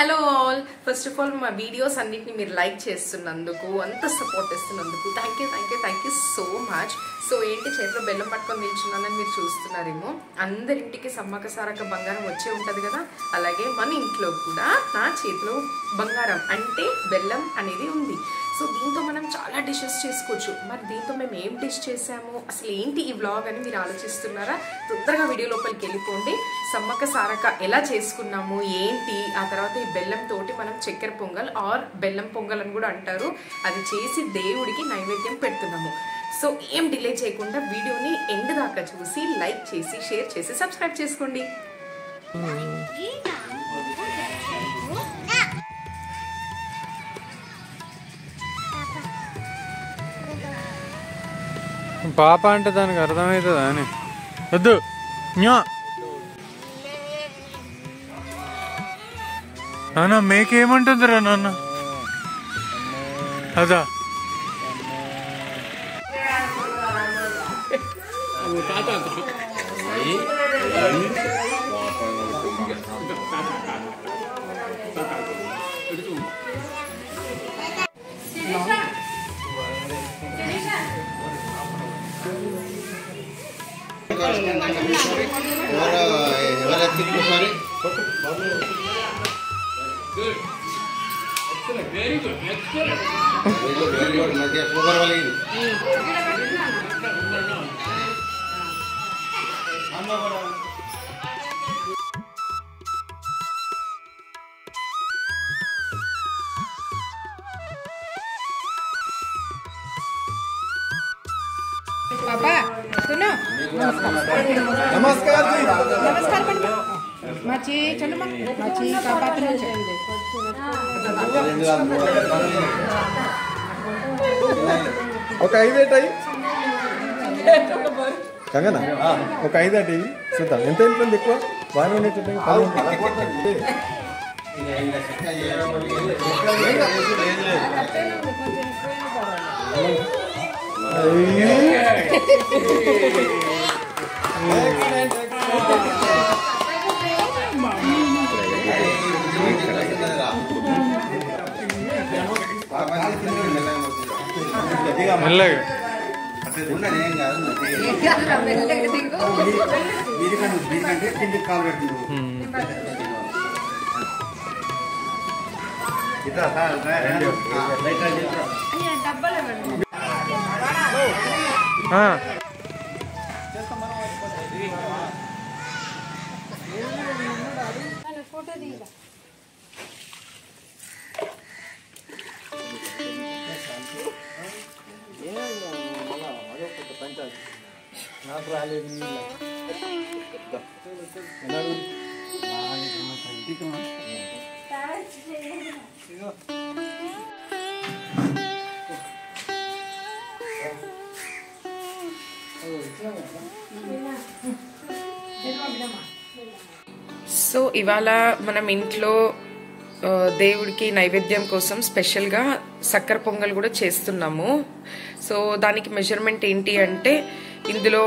Hello all, first of all మా videos అన్నిటిని మీరు లైక్ చేస్తున్నందుకు, అంత సపోర్ట్ ఇస్తున్నందుకు thank you so much. So ఏంటి చేతిలో బెల్లం పట్టుకొని నిల్చున్నానని మీరు చూస్తున్నారేమో. అందరింటికి సమ్మక్క సారక్క బంగారం వచ్చే ఉంటుంది కదా, అలాగే మన ఇంట్లో కూడా నా చేతిలో బంగారం అంటే బెల్లం అనేది ఉంది. సో దీంతో మనం చాలా డిషెస్ చేసుకోవచ్చు. మరి దీంతో మేము ఏం డిష్ చేసాము, అసలు ఏంటి ఈ వ్లాగ్ అని మీరు ఆలోచిస్తున్నారా? తొందరగా వీడియో లోపలికి వెళ్ళిపోండి. సమ్మక్క సారక్క ఎలా చేసుకున్నాము ఏంటి, ఆ తర్వాత ఈ బెల్లం తోటి మనం చక్కెర పొంగల్ ఆర్ బెల్లం పొంగల్ అని కూడా అంటారు, అది చేసి దేవుడికి నైవేద్యం పెడుతున్నాము. సో ఏం డిలే చేయకుండా వీడియోని ఎండ్ దాకా చూసి లైక్ చేసి షేర్ చేసి సబ్స్క్రైబ్ చేసుకోండి. పాప అంటే దానికి అర్థమవుతుందా అని వద్దు. నాన్న మేకేమంటుందిరా నాన్న? అదా very good. Super valid. पापा सुनो, नमस्कार जी. नमस्कार पढ़ माची चलो माची का बात नहीं ఒక 5 ఏటాయి కంగనా ఒక 5 ఏటి చూద్దాం ఎంత ఉంటుంది ఎక్కువ బాగానే ఉండేటట్టు మెల్లగా నాకు రాలేదు. సో ఇవాళ మనం ఇంట్లో దేవుడికి నైవేద్యం కోసం స్పెషల్గా చక్కెర పొంగల్ కూడా చేస్తున్నాము. సో దానికి మెజర్మెంట్ ఏంటి అంటే, ఇందులో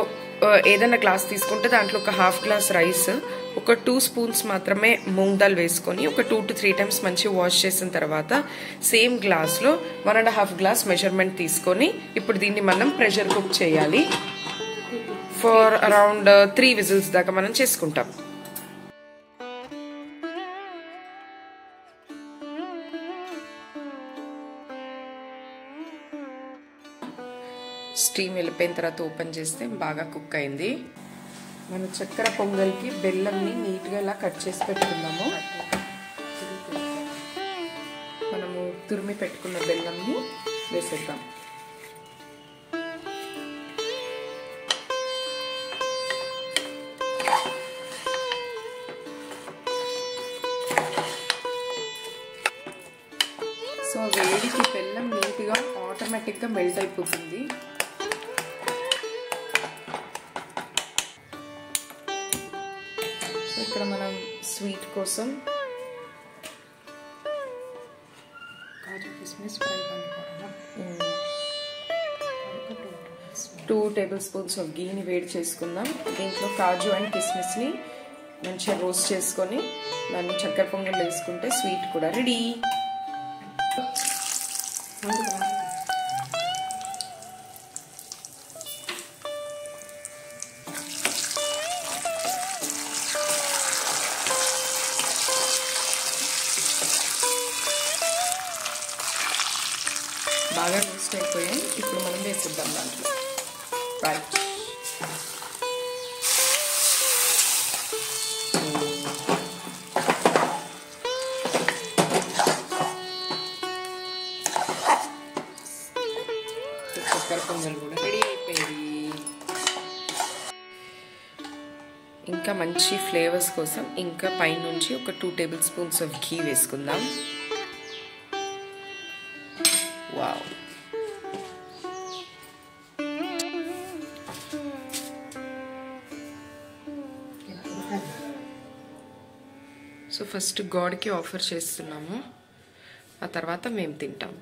ఏదైనా గ్లాస్ తీసుకుంటే దాంట్లో ఒక హాఫ్ గ్లాస్ రైస్, ఒక 2 స్పూన్స్ మాత్రమే మూంగ్ దాల్ వేసుకొని ఒక 2 to 3 times మంచిగా వాష్ చేసిన తర్వాత సేమ్ గ్లాస్లో 1.5 గ్లాస్ మెజర్మెంట్ తీసుకొని ఇప్పుడు దీన్ని మనం ప్రెషర్ కుక్ చేయాలి. ఫర్ అరౌండ్ 3 విజిల్స్ దాకా మనం చేసుకుంటాం. స్టీమ్ వెళ్ళిపోయిన తర్వాత ఓపెన్ చేస్తే బాగా కుక్ అయింది. మన చక్కెర పొంగల్కి బెల్లంని నీట్గా ఇలా కట్ చేసి పెట్టుకున్నాము. మనము తురిమి పెట్టుకున్న బెల్లంని వేసేద్దాం. సో వేడికి బెల్లం నీట్గా ఆటోమేటిక్గా మెల్ట్ అయిపోతుంది. సో ఇక్కడ మనం స్వీట్ కోసం కాజు కిస్మిస్ 2 tablespoons ఆఫ్ గీని వేడి చేసుకుందాం. దీంట్లో కాజు అండ్ కిస్మిస్ని మంచిగా రోస్ట్ చేసుకొని దాన్ని చక్కెర పొంగల్లో వేసుకుంటే స్వీట్ కూడా రెడీ. బాగా రోస్ట్ అయిపోయాయి. ఇప్పుడు మనం వేసిద్దాం దాంట్లో. రైట్, చక్కెర పొంగల్ కూడా రెడీ అయిపోయింది. ఇంకా మంచి ఫ్లేవర్స్ కోసం ఇంకా పైనుంచి ఒక 2 టేబుల్ స్పూన్స్ ఆఫ్ ఘీ వేసుకుందాం. వావ్, సో ఫస్ట్ గాడ్కి ఆఫర్ చేస్తున్నాము, ఆ తర్వాత మేము తింటాం.